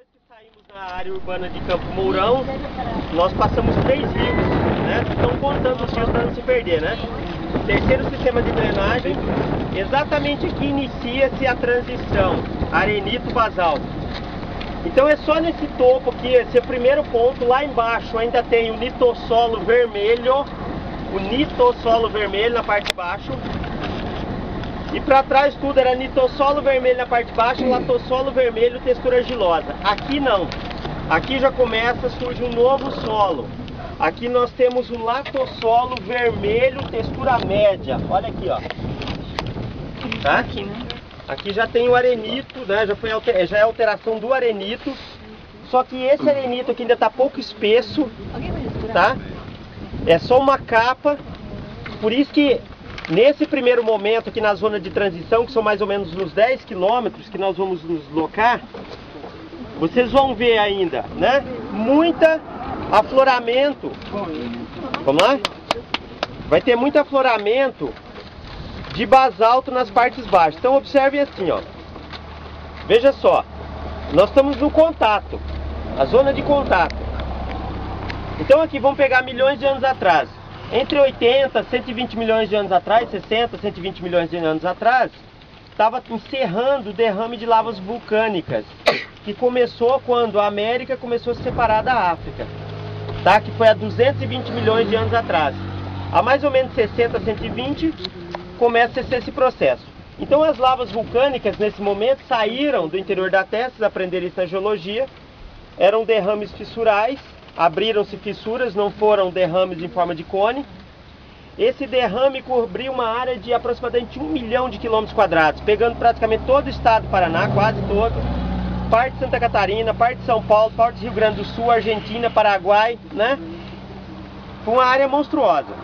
Depois que saímos da área urbana de Campo Mourão, nós passamos 3 rios, né? Estão contando os rios para não se perder, né? Terceiro sistema de drenagem, exatamente aqui inicia-se a transição, arenito-basalto. Então é só nesse topo aqui, esse é o primeiro ponto. Lá embaixo ainda tem o nitossolo vermelho, na parte de baixo. E para trás tudo era nitossolo vermelho na parte de baixo, latossolo vermelho, textura argilosa. Aqui não. Aqui já começa, surge um novo solo. Aqui nós temos um latossolo vermelho, textura média. Olha aqui, ó. Tá? Aqui já tem o arenito, né? Já é alteração do arenito. Só que esse arenito aqui ainda está pouco espesso, tá? É só uma capa. Por isso que nesse primeiro momento aqui na zona de transição, que são mais ou menos uns 10 quilômetros que nós vamos nos deslocar, vocês vão ver ainda, né? Muita afloramento. Vamos lá? Vai ter muito afloramento de basalto nas partes baixas. Então observem assim, ó. Veja só. Nós estamos no contato. A zona de contato. Então aqui vamos pegar milhões de anos atrás. Entre 80 e 120 milhões de anos atrás, 60, 120 milhões de anos atrás, estava encerrando o derrame de lavas vulcânicas, que começou quando a América começou a se separar da África, tá? Que foi há 220 milhões de anos atrás. Há mais ou menos 60, 120, começa esse processo. Então as lavas vulcânicas, nesse momento, saíram do interior da Terra, vocês aprenderam isso na geologia, eram derrames fissurais, abriram-se fissuras, não foram derrames em forma de cone. Esse derrame cobriu uma área de aproximadamente 1 milhão de quilômetros quadrados, pegando praticamente todo o estado do Paraná, quase todo, parte de Santa Catarina, parte de São Paulo, parte do Rio Grande do Sul, Argentina, Paraguai, né? Foi uma área monstruosa.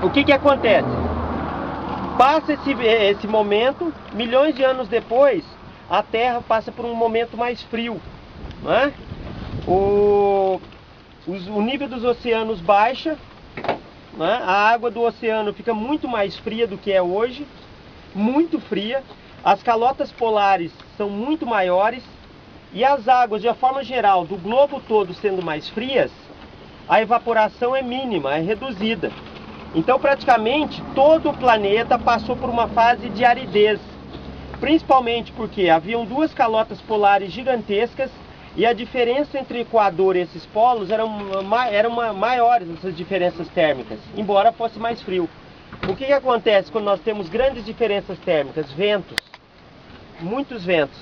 O que acontece? Passa esse momento, milhões de anos depois, a Terra passa por um momento mais frio, né? O nível dos oceanos baixa, né? A água do oceano fica muito mais fria do que é hoje, muito fria. As calotas polares são muito maiores e as águas, de uma forma geral, do globo todo sendo mais frias, a evaporação é mínima, é reduzida. Então praticamente todo o planeta passou por uma fase de aridez, principalmente porque haviam 2 calotas polares gigantescas. E a diferença entre o Equador e esses polos eram maiores, essas diferenças térmicas, embora fosse mais frio. O que acontece quando nós temos grandes diferenças térmicas? Ventos, muitos ventos.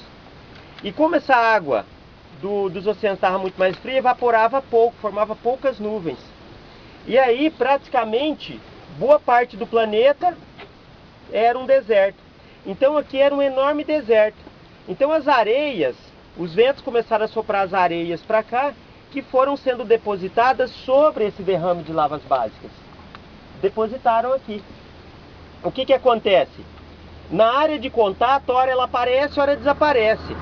E como essa água dos oceanos estava muito mais fria, evaporava pouco, formava poucas nuvens. E aí, praticamente, boa parte do planeta era um deserto. Então aqui era um enorme deserto. Então as areias, os ventos começaram a soprar as areias para cá, que foram sendo depositadas sobre esse derrame de lavas básicas. Depositaram aqui. O que acontece? Na área de contato, ora ela aparece, ora desaparece.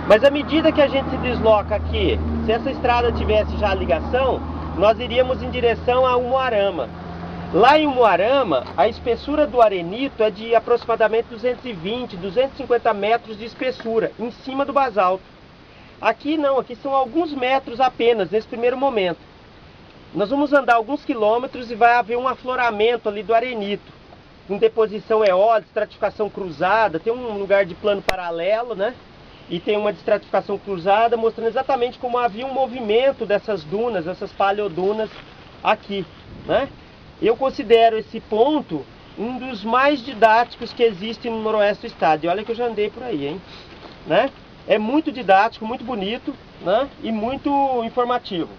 Mas à medida que a gente se desloca aqui, se essa estrada tivesse já a ligação, nós iríamos em direção a Umuarama. Lá em Umuarama, a espessura do arenito é de aproximadamente 220, 250 metros de espessura, em cima do basalto. Aqui não, aqui são alguns metros apenas, nesse primeiro momento. Nós vamos andar alguns quilômetros e vai haver um afloramento ali do arenito, com deposição eólica, estratificação cruzada, tem um lugar de plano paralelo, né? E tem uma de estratificação cruzada, mostrando exatamente como havia um movimento dessas dunas, essas paleodunas aqui, né? Eu considero esse ponto um dos mais didáticos que existe no noroeste do estado. E olha que eu já andei por aí, hein? Né? É muito didático, muito bonito, né? E muito informativo.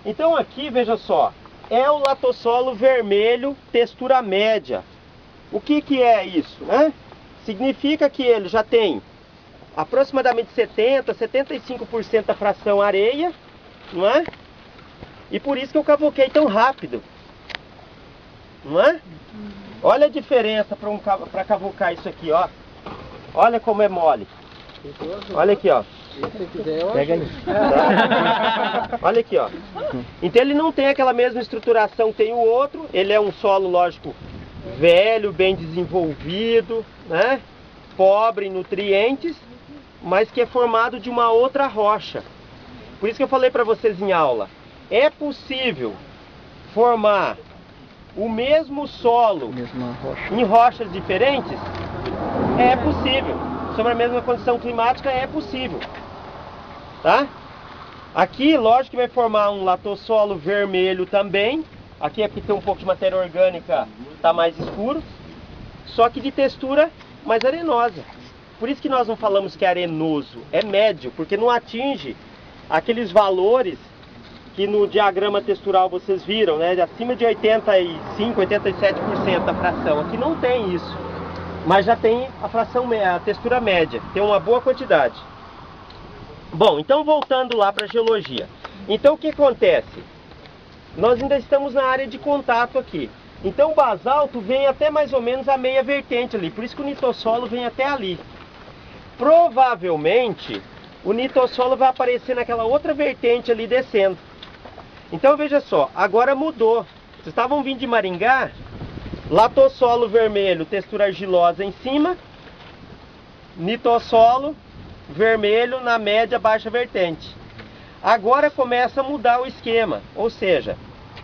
Então aqui, veja só, é o latossolo vermelho, textura média. O que é isso, né? Significa que ele já tem aproximadamente 70, 75% da fração areia, não é? E por isso que eu cavoquei tão rápido, não é? Olha a diferença para cavocar isso aqui, ó. Olha como é mole. Olha aqui, ó. Pega aí. Tá? Olha aqui, ó. Então ele não tem aquela mesma estruturação que tem o outro. Ele é um solo, lógico, velho, bem desenvolvido, né? Pobre em nutrientes. mas que é formado de uma outra rocha. Por isso que eu falei para vocês em aula, é possível formar o mesmo solo em rochas diferentes? É possível. Sobre a mesma condição climática, é possível. Tá? Aqui, lógico que vai formar um latossolo vermelho também. Aqui é porque tem um pouco de matéria orgânica, está mais escuro. Só que de textura mais arenosa. Por isso que nós não falamos que é arenoso, é médio, porque não atinge aqueles valores que no diagrama textural vocês viram, né? Acima de 85, 87% a fração. Aqui não tem isso, mas já tem a fração, a textura média, tem uma boa quantidade. Bom, então voltando lá para a geologia. Então o que acontece? Nós ainda estamos na área de contato aqui. Então o basalto vem até mais ou menos a meia vertente ali, por isso que o nitossolo vem até ali. Provavelmente o nitossolo vai aparecer naquela outra vertente ali descendo. Então veja só, agora mudou. Vocês estavam vindo de Maringá, latossolo vermelho, textura argilosa em cima, nitossolo vermelho na média baixa vertente. Agora começa a mudar o esquema, ou seja,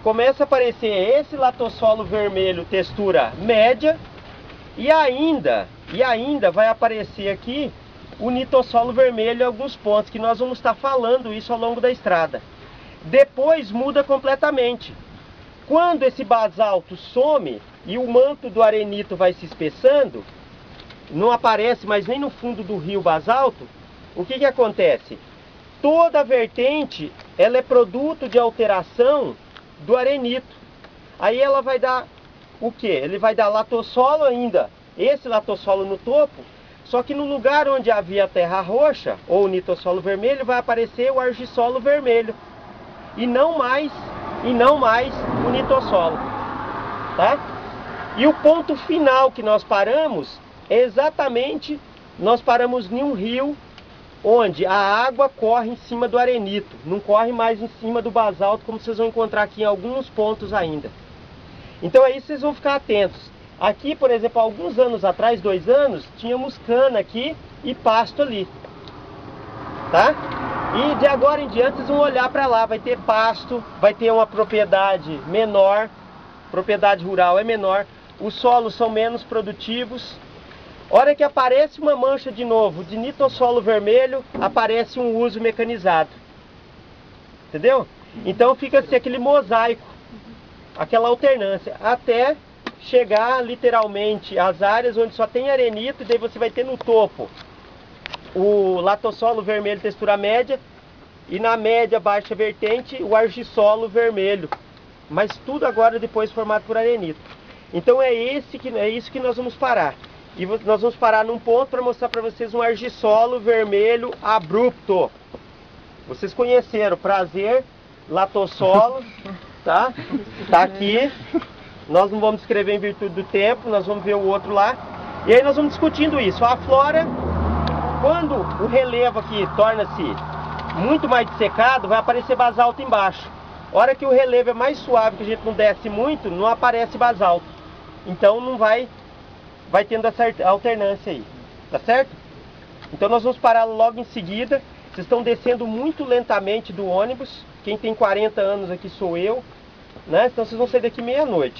começa a aparecer esse latossolo vermelho textura média e ainda vai aparecer aqui o nitossolo vermelho em alguns pontos, que nós vamos estar falando isso ao longo da estrada. Depois muda completamente. Quando esse basalto some e o manto do arenito vai se espessando, não aparece mais nem no fundo do rio basalto, o que acontece? Toda a vertente ela é produto de alteração do arenito. Aí ela vai dar o que? Ele vai dar latossolo ainda, esse latossolo no topo, só que no lugar onde havia terra roxa, ou nitossolo vermelho, vai aparecer o argissolo vermelho. E não mais o nitossolo. Tá? E o ponto final que nós paramos é exatamente, nós paramos em um rio onde a água corre em cima do arenito, não corre mais em cima do basalto, como vocês vão encontrar aqui em alguns pontos ainda. Então aí vocês vão ficar atentos. Aqui, por exemplo, há alguns anos atrás, 2 anos, tínhamos cana aqui e pasto ali. Tá? E de agora em diante vocês vão olhar para lá, vai ter pasto, vai ter uma propriedade menor, propriedade rural é menor, os solos são menos produtivos. Hora que aparece uma mancha de novo de nitossolo vermelho, aparece um uso mecanizado. Entendeu? Então fica assim aquele mosaico, aquela alternância, até chegar literalmente às áreas onde só tem arenito, e daí você vai ter no topo o latossolo vermelho textura média e na média baixa vertente o argissolo vermelho, mas tudo agora depois formado por arenito. Então é isso que nós vamos parar. E nós vamos parar num ponto para mostrar para vocês um argissolo vermelho abrupto. Vocês conheceram, prazer, latossolo, tá? Tá aqui. Nós não vamos escrever em virtude do tempo, nós vamos ver o outro lá. E aí nós vamos discutindo isso. A flora, quando o relevo aqui torna-se muito mais dessecado, vai aparecer basalto embaixo. A hora que o relevo é mais suave, que a gente não desce muito, não aparece basalto. Então não vai tendo essa alternância aí, tá certo? Então nós vamos parar logo em seguida. Vocês estão descendo muito lentamente do ônibus. Quem tem 40 anos aqui sou eu, né? Então vocês vão sair daqui meia-noite.